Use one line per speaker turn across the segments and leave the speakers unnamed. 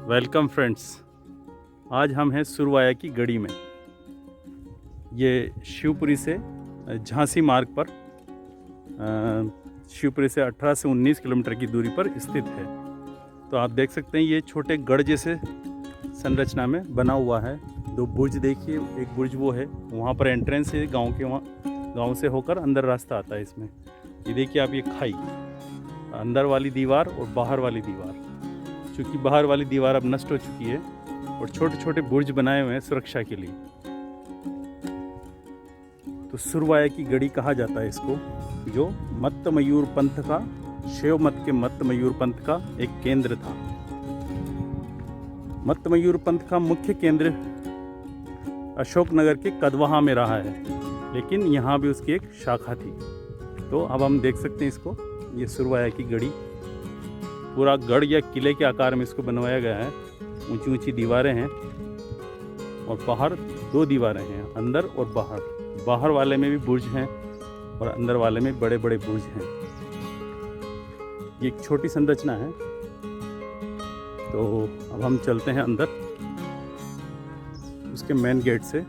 Welcome friends. आज हम हैं सुरवाया की गढ़ी में। ये शिवपुरी से झांसी मार्ग पर शिवपुरी से 18 से 19 किलोमीटर की दूरी पर स्थित है। तो आप देख सकते हैं ये छोटे गढ़ जैसे संरचना में बना हुआ है। दो बुर्ज देखिए, एक बुर्ज वो है, वहाँ पर एंट्रेंस है गांव के, वहाँ गांव से होकर अंदर रास्ता आता है इसमें। ये देखिए आप, ये खाई, अंदर वाली दीवार और बाहर वाली दीवार। चूँकि बाहर वाली दीवार अब नष्ट हो चुकी है और छोटे छोटे बुर्ज बनाए हुए हैं सुरक्षा के लिए। तो सुरवाया की गढ़ी कहा जाता है इसको, जो मत्त मयूर पंथ का, शैव मत के मत्त मयूर पंथ का एक केंद्र था। मत्त मयूर पंथ का मुख्य केंद्र अशोकनगर के कदवाहा में रहा है, लेकिन यहाँ भी उसकी एक शाखा थी। तो अब हम देख सकते हैं इसको, ये सुरवाया की गढ़ी पूरा गढ़ या किले के आकार में इसको बनवाया गया है। ऊंची ऊंची दीवारें हैं और बाहर दो दीवारें हैं, अंदर और बाहर। बाहर वाले में भी बुर्ज हैं और अंदर वाले में बड़े बड़े बुर्ज हैं। ये एक छोटी संरचना है। तो अब हम चलते हैं अंदर उसके मेन गेट से।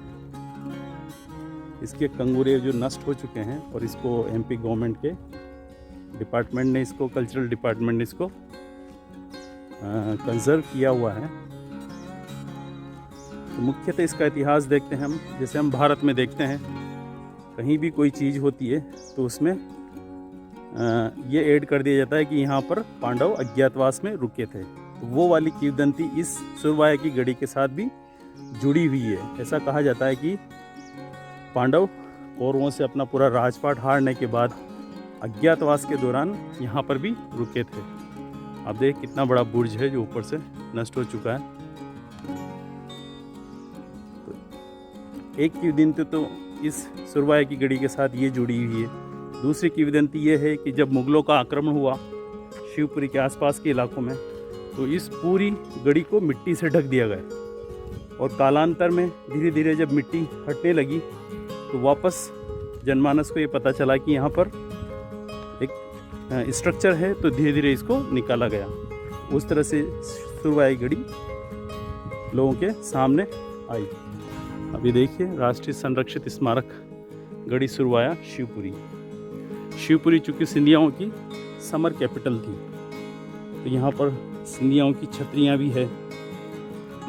इसके कंगूरे जो नष्ट हो चुके हैं और इसको एमपी गवर्नमेंट के डिपार्टमेंट ने, इसको कल्चरल डिपार्टमेंट ने इसको कंजर्व किया हुआ है। तो मुख्यतः इसका इतिहास देखते हैं हम। जैसे हम भारत में देखते हैं, कहीं भी कोई चीज़ होती है तो उसमें ये ऐड कर दिया जाता है कि यहाँ पर पांडव अज्ञातवास में रुके थे। तो वो वाली किंवदंती इस सुरवाया की गढ़ी के साथ भी जुड़ी हुई है। ऐसा कहा जाता है कि पांडव कौरवों से अपना पूरा राजपाट हारने के बाद अज्ञातवास के दौरान यहाँ पर भी रुके थे। आप देख कितना बड़ा बुर्ज है जो ऊपर से नष्ट हो चुका है। तो एक किंवदंती तो इस सुरवाया की गढ़ी के साथ ये जुड़ी हुई है। दूसरी किंवदंती ये है कि जब मुगलों का आक्रमण हुआ शिवपुरी के आसपास के इलाकों में, तो इस पूरी गढ़ी को मिट्टी से ढक दिया गया। और कालांतर में धीरे धीरे जब मिट्टी हटने लगी तो वापस जनमानस को ये पता चला कि यहाँ पर एक स्ट्रक्चर है, तो धीरे धीरे इसको निकाला गया। उस तरह से सुरवाया गढ़ी लोगों के सामने आई। अभी देखिए, राष्ट्रीय संरक्षित स्मारक गढ़ी सुरवाया शिवपुरी। शिवपुरी चूँकि सिंधियाओं की समर कैपिटल थी, तो यहाँ पर सिंधियाओं की छतरियाँ भी है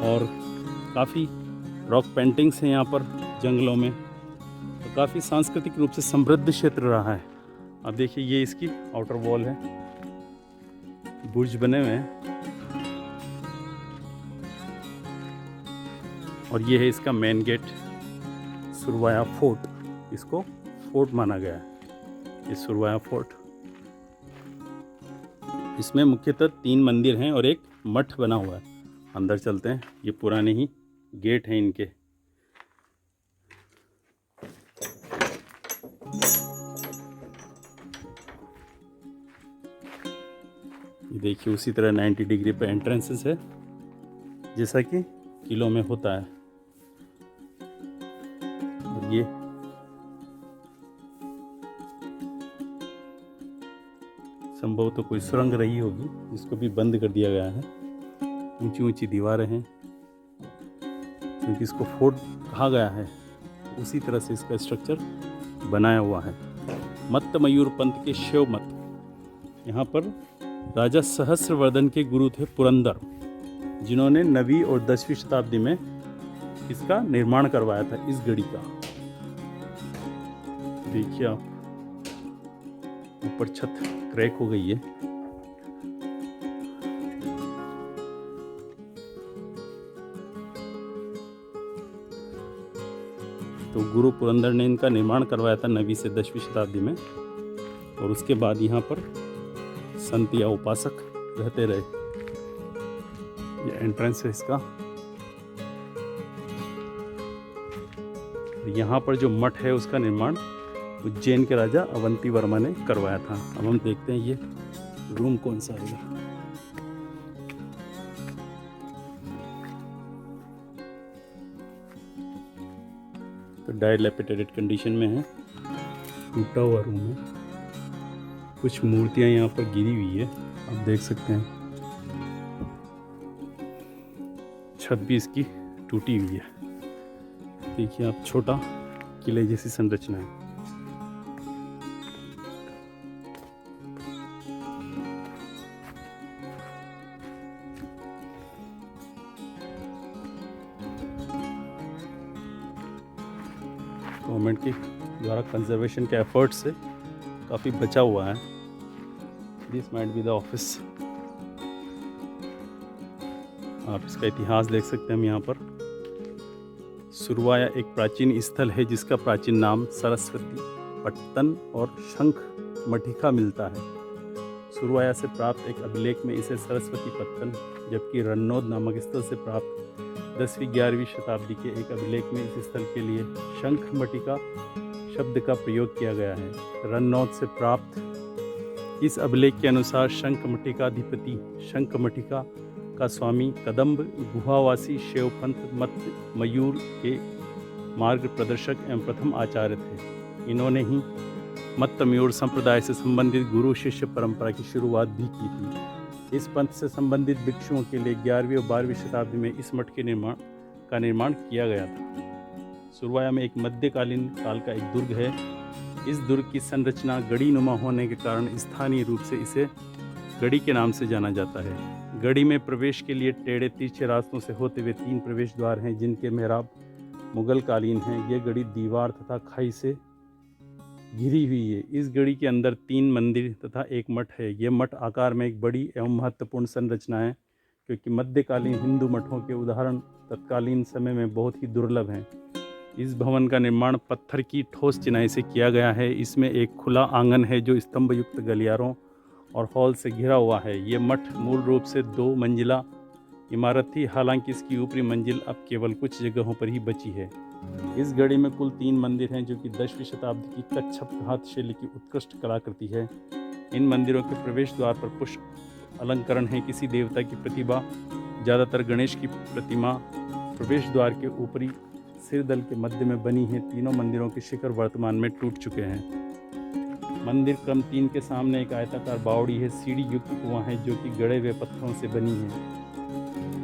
और काफ़ी रॉक पेंटिंग्स हैं यहाँ पर जंगलों में। तो काफ़ी सांस्कृतिक रूप से समृद्ध क्षेत्र रहा है। अब देखिए, ये इसकी आउटर वॉल है, बुर्ज बने हुए हैं और ये है इसका मेन गेट, सुरवाया फोर्ट। इसको फोर्ट माना गया है, ये सुरवाया फोर्ट। इसमें मुख्यतः 3 मंदिर हैं और एक मठ बना हुआ है। अंदर चलते हैं, ये पुराने ही गेट हैं इनके। ये देखिए, उसी तरह 90 डिग्री पे एंट्रेंसेस है, जैसा कि किलों में होता है। और ये संभव तो कोई सुरंग रही होगी, जिसको भी बंद कर दिया गया है। ऊंची ऊंची दीवारें हैं, क्योंकि इसको फोर्ट कहा गया है, उसी तरह से इसका स्ट्रक्चर बनाया हुआ है। मत्त मयूर पंथ के शैव मत, यहाँ पर राजा सहस्रवर्धन के गुरु थे पुरंदर, जिन्होंने 9वीं और 10वीं शताब्दी में इसका निर्माण करवाया था, इस गढ़ी का। देखिए आप, ऊपर छत क्रैक हो गई है। तो गुरु पुरंदर ने इनका निर्माण करवाया था 9वीं से 10वीं शताब्दी में, और उसके बाद यहाँ पर संत या उपासक रहते रहे। ये एंट्रेंस है इसका। यहाँ पर जो मठ है उसका निर्माण उज्जैन के राजा अवंती वर्मा ने करवाया था। अब हम देखते हैं ये रूम कौन सा है। तो डायलैपिडेटेड कंडीशन में है, टूटा हुआ रूम है। कुछ मूर्तियां यहाँ पर गिरी हुई है, आप देख सकते हैं। छत भी इसकी टूटी हुई है। देखिए आप, छोटा किले जैसी संरचना है। गवर्नमेंट के द्वारा कंजर्वेशन के एफर्ट से काफ़ी बचा हुआ है। This might be the office. आप इसका इतिहास देख सकते हैं हम यहाँ पर। सुरवाया एक प्राचीन स्थल है जिसका प्राचीन नाम सरस्वती पट्टन और शंख मठिका मिलता है। सुरवाया से प्राप्त एक अभिलेख में इसे सरस्वती पट्टन, जबकि रन्नौद नामक स्थल से प्राप्त 10वीं-11वीं शताब्दी के एक अभिलेख में इस स्थल के लिए शंख मटिका शब्द का प्रयोग किया गया है। रन्नौद से प्राप्त इस अभिलेख के अनुसार शंख मटिकाधिपति शंख मटिका का स्वामी कदम्ब गुहावासी शैवपंथ मत मयूर के मार्ग प्रदर्शक एवं प्रथम आचार्य थे। इन्होंने ही मत मयूर संप्रदाय से संबंधित गुरु शिष्य परंपरा की शुरुआत भी की थी। इस पंथ से संबंधित भिक्षुओं के लिए 11वीं और 12वीं शताब्दी में इस मठ के निर्माण किया गया था। सुरवाया में एक मध्यकालीन काल का एक दुर्ग है। इस दुर्ग की संरचना गढ़ी नुमा होने के कारण स्थानीय रूप से इसे गढ़ी के नाम से जाना जाता है। गढ़ी में प्रवेश के लिए टेढ़े तिरछे रास्तों से होते हुए 3 प्रवेश द्वार हैं, जिनके मेहराब मुगल कालीन हैं। यह गढ़ी दीवार तथा खाई से घिरी हुई है। इस गढ़ी के अंदर 3 मंदिर तथा एक मठ है। यह मठ आकार में एक बड़ी एवं महत्वपूर्ण संरचना है, क्योंकि मध्यकालीन हिंदू मठों के उदाहरण तत्कालीन समय में बहुत ही दुर्लभ हैं। इस भवन का निर्माण पत्थर की ठोस चिनाई से किया गया है। इसमें एक खुला आंगन है जो स्तंभ युक्त गलियारों और हॉल से घिरा हुआ है। ये मठ मूल रूप से 2 मंजिला इमारत थी, हालांकि इसकी ऊपरी मंजिल अब केवल कुछ जगहों पर ही बची है। इस गढ़ी में कुल 3 मंदिर हैं, जो कि 10वीं शताब्दी की कच्छप घात शैली की उत्कृष्ट कलाकृति है। इन मंदिरों के प्रवेश द्वार पर पुष्प अलंकरण है किसी देवता की प्रतिभा, ज़्यादातर गणेश की प्रतिमा प्रवेश द्वार के ऊपरी सिरदल के मध्य में बनी है। तीनों मंदिरों के शिखर वर्तमान में टूट चुके हैं। मंदिर क्रम 3 के सामने एक आयताकार बावड़ी है। सीढ़ी युक्त कुआं है जो कि गढ़े हुए पत्थरों से बनी है।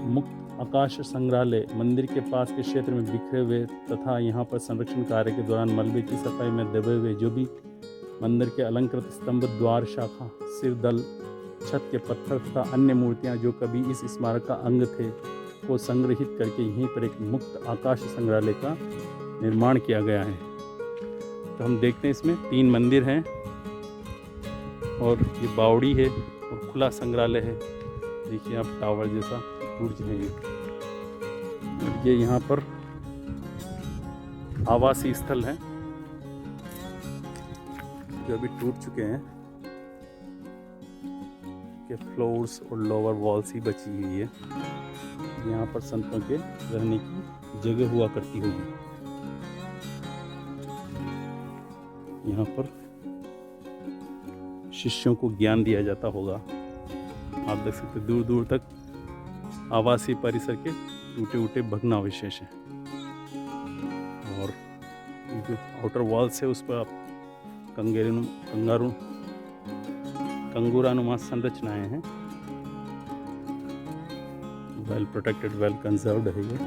मुक्त आकाश संग्रहालय मंदिर के पास के क्षेत्र में बिखरे हुए तथा यहाँ पर संरक्षण कार्य के दौरान मलबे की सफाई में दबे हुए जो भी मंदिर के अलंकृत स्तंभ, द्वार, शाखा, सिरदल, छत के पत्थर तथा अन्य मूर्तियाँ जो कभी इस स्मारक का अंग थे को संग्रहित करके यहीं पर एक मुक्त आकाश संग्रहालय का निर्माण किया गया है। तो हम देखते हैं इसमें 3 मंदिर हैं और ये बावड़ी है और खुला संग्रहालय है। देखिए आप, टावर जैसा बुर्ज है ये यहाँ पर आवासीय स्थल है जो अभी टूट चुके हैं, के फ्लोर्स और लोअर वॉल्स ही बची हुई है। यहाँ पर संतों के रहने की जगह हुआ करती होगी। यहाँ पर शिष्यों को ज्ञान दिया जाता होगा। आप देख सकते दूर दूर तक आवासीय परिसर के टूटे उटे भग्नावशेष हैं और जो आउटर वॉल्स है उस पर आप कंगूरानुमा संरचनाएं हैं। वेल प्रोटेक्टेड, वेल कंजर्व्ड है ये।